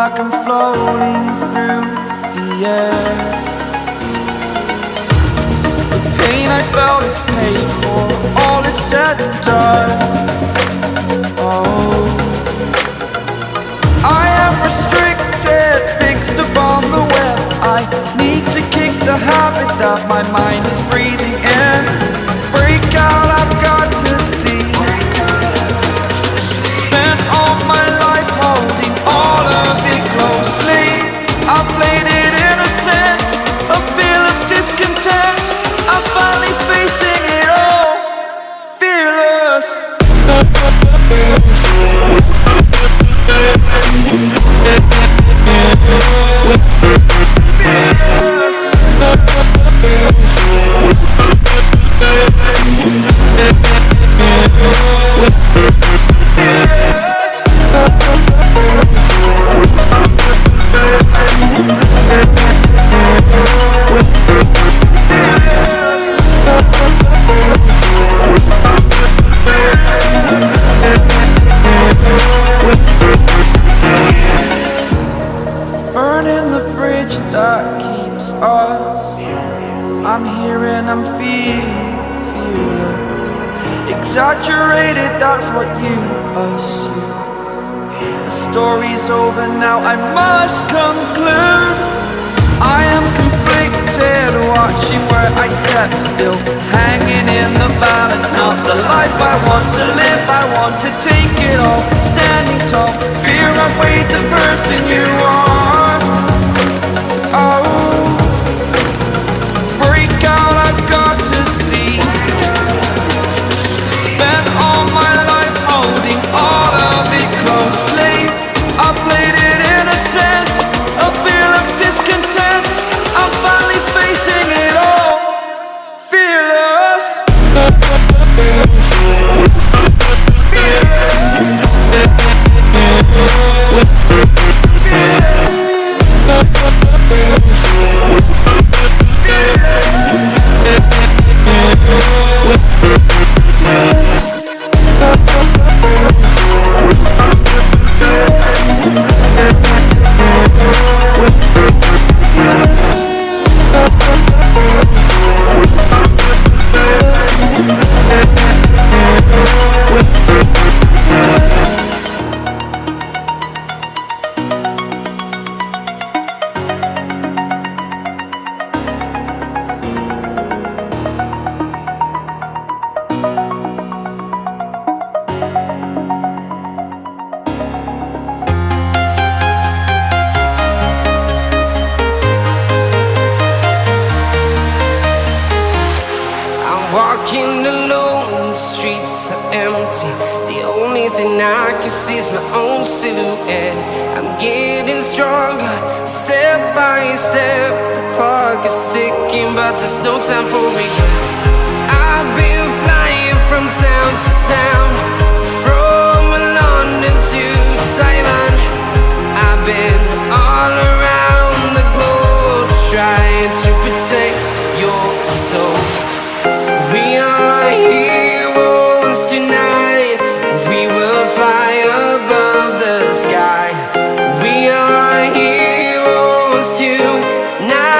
like I'm floating through the air. The pain I felt is paid for, all is said and done. Oh, I am restricted, fixed upon the web. I need to kick the habit that my mind is breathing in. Break out, I've got to see. Spent all my life holding all of it closely. I played it innocent, a feel of discontent. I'm finally facing it all, fearless. Burning the bridge that keeps us. I'm here and I'm feeling fearless. Exaggerated, that's what you assume. The story's over now, I must conclude. I am conflicted, watching where I step still, hanging in the balance. Not the life I want to live, I want to take it all. Standing tall, fear outweighed the person you are. Oh, break out, I've got to see. Spent all my life holding all of it closely. I played it innocent, a feel of discontent. I'm finally facing it all, fearless. Walking alone, the streets are empty. The only thing I can see is my own silhouette. I'm getting stronger, step by step. The clock is ticking, but there's no time for regrets. I've been flying from town to town, from London to Taiwan. I've been all around the globe, trying to protect your soul. We are heroes tonight. We will fly above the sky. We are heroes tonight.